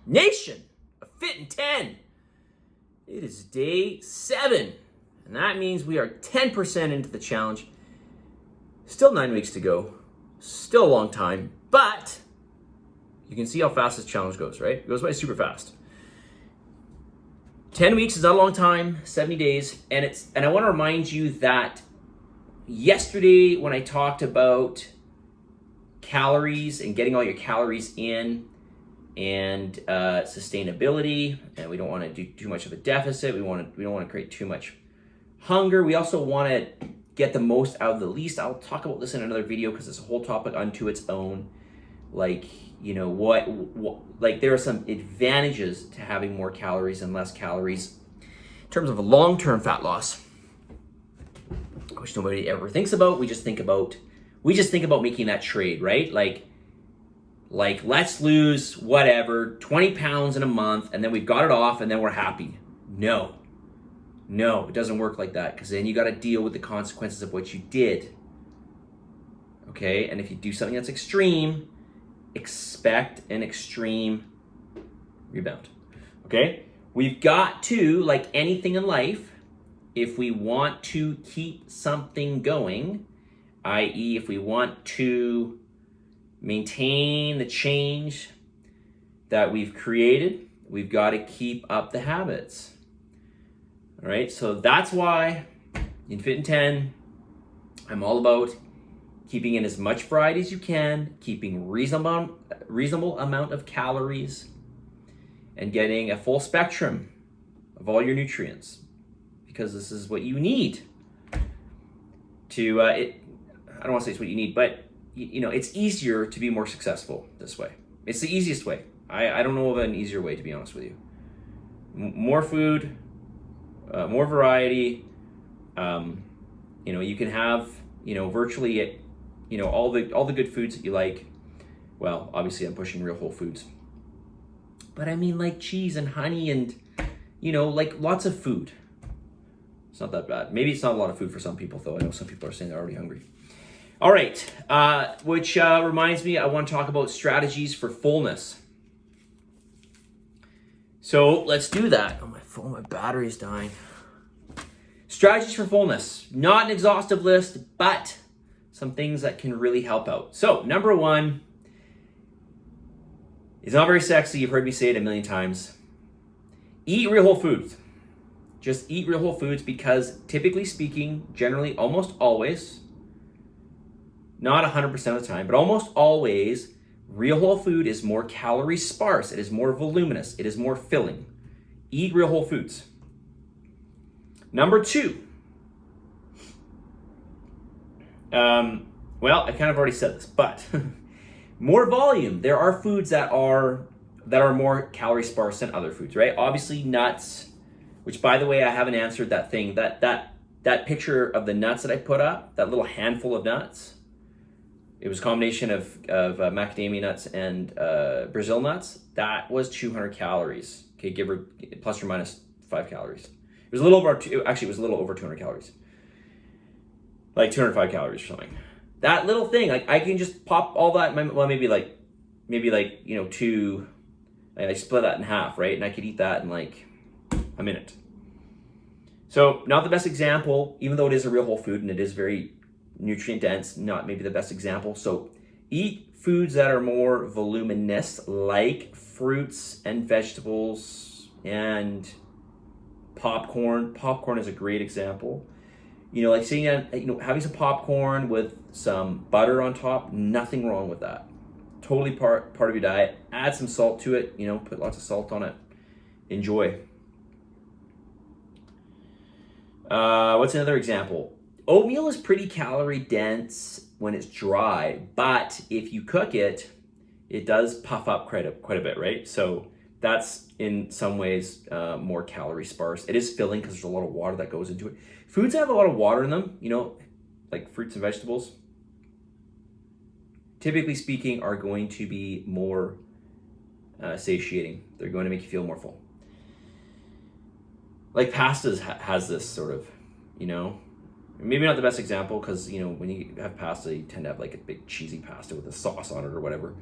Nation of Fit in 10. It is day 7, and that means we are 10% into the challenge. Still 9 weeks to go. Still a long time, but you can see how fast this challenge goes, right? It goes by super fast. 10 weeks is not a long time, 70 days, and I want to remind you that yesterday when I talked about calories and getting all your calories in and sustainability, and we don't want to do too much of a deficit. We don't want to create too much hunger. We also want to get the most out of the least. I'll talk about this in another video because it's a whole topic unto its own. Like, you know, like there are some advantages to having more calories and less calories in terms of a long-term fat loss, which nobody ever thinks about. We just think about making that trade, right? Like let's lose whatever 20 pounds in a month and then we've got it off and then we're happy. No, it doesn't work like that, because then you got to deal with the consequences of what you did. Okay, and if you do something that's extreme, expect an extreme rebound. Okay, we've got to, like anything in life, if we want to keep something going, i.e. if we want to maintain the change that we've created, we've got to keep up the habits. All right, so that's why in Fit in 10, I'm all about keeping in as much variety as you can, keeping reasonable amount of calories, and getting a full spectrum of all your nutrients, because this is what you need to, I don't want to say it's what you need, but you know, it's easier to be more successful this way. It's the easiest way. I don't know of an easier way, to be honest with you. More food, more variety. You know, you can have, you know, virtually, you know, all the good foods that you like. Well, obviously I'm pushing real whole foods, but I mean like cheese and honey and, you know, like lots of food. It's not that bad. Maybe it's not a lot of food for some people, though. I know some people are saying they're already hungry. All right, which reminds me, I want to talk about strategies for fullness. So let's do that. Oh, my phone, my battery's dying. Strategies for fullness. Not an exhaustive list, but some things that can really help out. So number 1, it's not very sexy. You've heard me say it a million times. Eat real whole foods. Just eat real whole foods, because typically speaking, generally, almost always, not 100% of the time, but almost always, real whole food is more calorie sparse. It is more voluminous. It is more filling. Eat real whole foods. Number 2. Well, I kind of already said this, but more volume. There are foods that are more calorie sparse than other foods, right? Obviously nuts, which, by the way, I haven't answered that thing. That picture of the nuts that I put up, that little handful of nuts, it was a combination of macadamia nuts and Brazil nuts. That was 200 calories. Okay, plus or minus 5 calories. It was a little over, actually it was a little over 200 calories. Like 205 calories or something. That little thing, like I can just pop all that, well, maybe like, you know, 2, I split that in half, right? And I could eat that in like a minute. So not the best example, even though it is a real whole food and it is very nutrient dense, not maybe the best example. So eat foods that are more voluminous, like fruits and vegetables and popcorn. Popcorn is a great example. You know, like sitting down, you know, having some popcorn with some butter on top, nothing wrong with that. Totally part of your diet. Add some salt to it, you know, put lots of salt on it. Enjoy. What's another example? Oatmeal is pretty calorie dense when it's dry, but if you cook it, it does puff up quite a bit, right? So that's in some ways more calorie sparse. It is filling because there's a lot of water that goes into it. Foods that have a lot of water in them, you know, like fruits and vegetables, typically speaking, are going to be more satiating. They're going to make you feel more full. Like pastas has this sort of, you know, maybe not the best example, because, you know, when you have pasta, you tend to have like a big cheesy pasta with a sauce on it or whatever.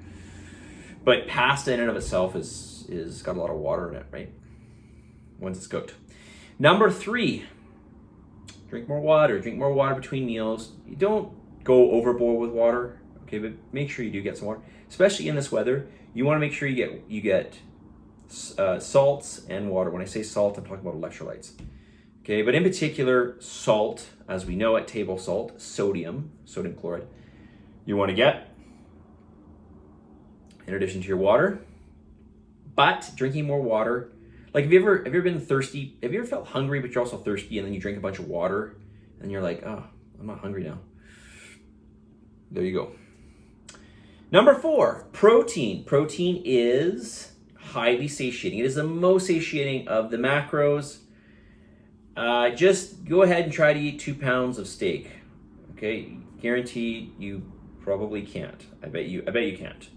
But pasta in and of itself is is got a lot of water in it, right? Once it's cooked. Number 3, drink more water. Drink more water between meals. You don't go overboard with water, okay, but make sure you do get some water, especially in this weather. You want to make sure you get salts and water. When I say salt, I'm talking about electrolytes. Okay, but in particular, salt, as we know it, table salt, sodium chloride, you want to get in addition to your water. But drinking more water, like have you ever been thirsty? Have you ever felt hungry but you're also thirsty, and then you drink a bunch of water and you're like, oh, I'm not hungry now. There you go. Number 4, protein. Protein is highly satiating. It is the most satiating of the macros. Just go ahead and try to eat 2 pounds of steak. Okay, guaranteed you probably can't. I bet you can't.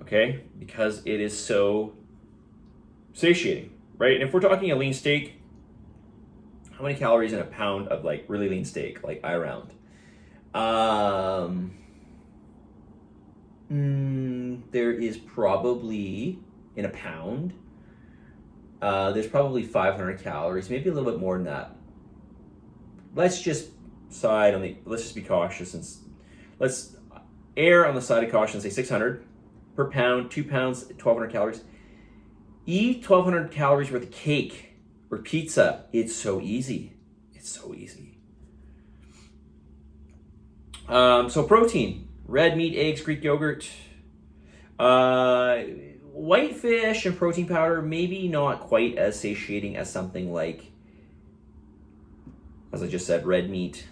Okay, because it is so satiating, right? And if we're talking a lean steak, how many calories in a pound of like really lean steak, like I round? There is probably in a pound. There's probably 500 calories, maybe a little bit more than that. Let's just be cautious and let's err on the side of caution and say 600 per pound, 2 pounds, 1,200 calories. Eat 1,200 calories worth of cake or pizza. It's so easy. It's so easy. So protein, red meat, eggs, Greek yogurt, white fish and protein powder, maybe not quite as satiating as something like, as I just said, red meat,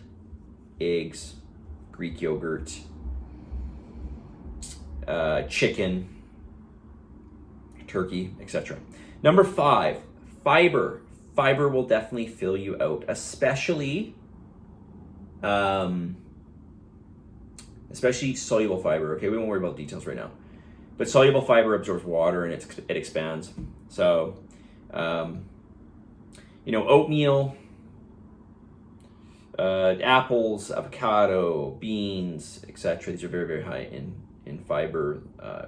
eggs, Greek yogurt, chicken, turkey, etc. Number 5, fiber. Fiber will definitely fill you out, especially soluble fiber. Okay, we won't worry about details right now. But soluble fiber absorbs water and it expands. So, oatmeal, apples, avocado, beans, etc. These are very, very high in fiber.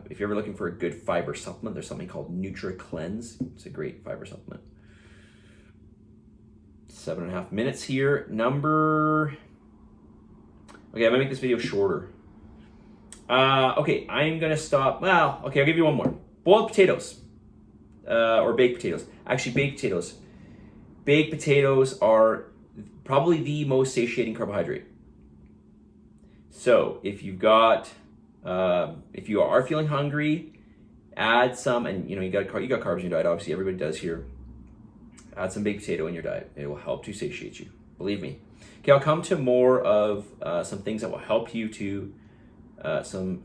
If you're ever looking for a good fiber supplement, there's something called Nutri-Cleanse. It's a great fiber supplement. 7.5 minutes here. Okay, I'm gonna make this video shorter. Okay, I'm gonna stop. Well, okay, I'll give you one more. Boiled potatoes, or baked potatoes. Actually, baked potatoes. Baked potatoes are probably the most satiating carbohydrate. So if you are feeling hungry, add some, and you got carbs in your diet. Obviously, everybody does here. Add some baked potato in your diet. It will help to satiate you. Believe me. Okay, I'll come to more of some things that will help you to. Some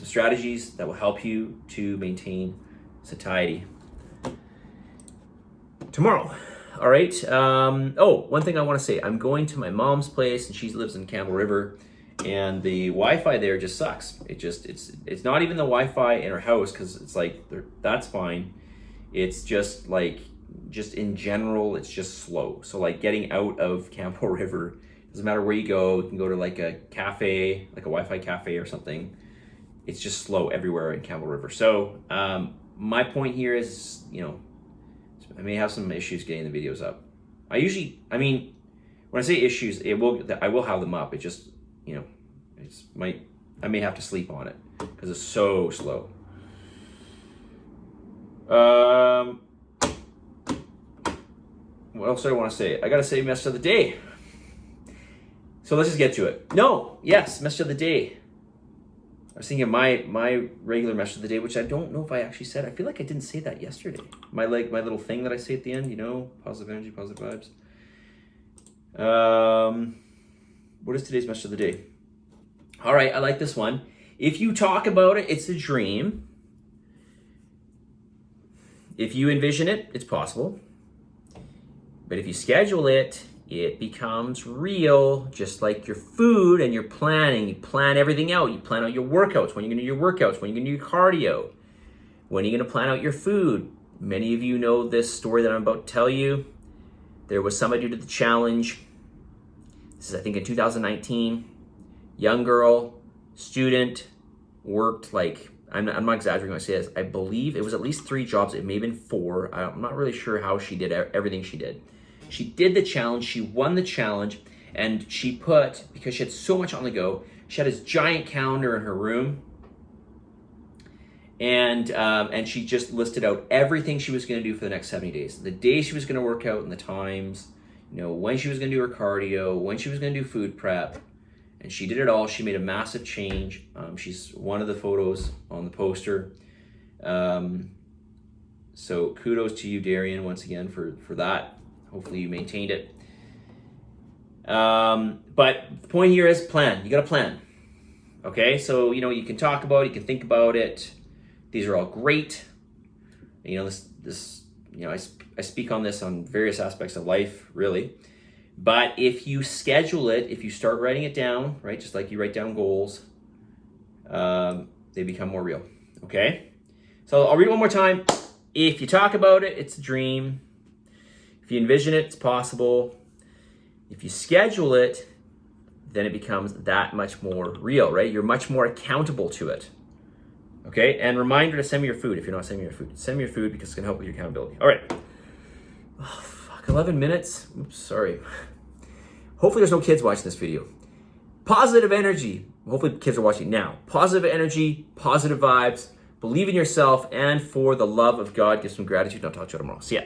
strategies that will help you to maintain satiety tomorrow. All right. One thing I want to say, I'm going to my mom's place, and she lives in Campbell River, and the Wi-Fi there just sucks. It's not even the Wi-Fi in her house, because it's like that's fine. It's just in general, it's just slow. So like getting out of Campbell River, doesn't matter where you go, you can go to like a cafe, like a Wi-Fi cafe or something. It's just slow everywhere in Campbell River. So my point here is, I may have some issues getting the videos up. When I say issues, I will have them up. It just, I may have to sleep on it because it's so slow. What else do I want to say? I got to say message of the day. So let's just get to it. Message of the day. I was thinking my regular message of the day, which I don't know if I actually said. I feel like I didn't say that yesterday. My little thing that I say at the end, positive energy, positive vibes. What is today's message of the day? All right, I like this one. If you talk about it, it's a dream. If you envision it, it's possible. But if you schedule it, it becomes real, just like your food and your planning. You plan everything out. You plan out your workouts, when you're going to do your workouts, when you're going to do your cardio, when you're going to plan out your food. Many of you know this story that I'm about to tell you. There was somebody who did the challenge. This is, I think, in 2019. Young girl, student, worked like, I'm not exaggerating when I say this. I believe it was at least 3 jobs. It may have been 4. I'm not really sure how she did everything she did. She did the challenge. She won the challenge. And she put, because she had so much on the go, she had this giant calendar in her room. And she just listed out everything she was going to do for the next 70 days. The days she was going to work out and the times, when she was going to do her cardio, when she was going to do food prep. And she did it all. She made a massive change. She's one of the photos on the poster. So kudos to you, Darian, once again for that. Hopefully you maintained it. But the point here is plan. You got to plan. Okay, so you can talk about it, you can think about it. These are all great. I speak on this on various aspects of life, really. But if you schedule it, if you start writing it down, right, just like you write down goals, they become more real. Okay, so I'll read it one more time. If you talk about it, it's a dream. If you envision it, it's possible. If you schedule it, then it becomes that much more real, right? You're much more accountable to it. Okay, and reminder to send me your food if you're not sending me your food. Send me your food because it's gonna help with your accountability. All right. Oh, fuck, 11 minutes. Oops, sorry. Hopefully there's no kids watching this video. Positive energy. Hopefully kids are watching now. Positive energy, positive vibes. Believe in yourself, and for the love of God, give some gratitude. And I'll talk to you tomorrow. See ya.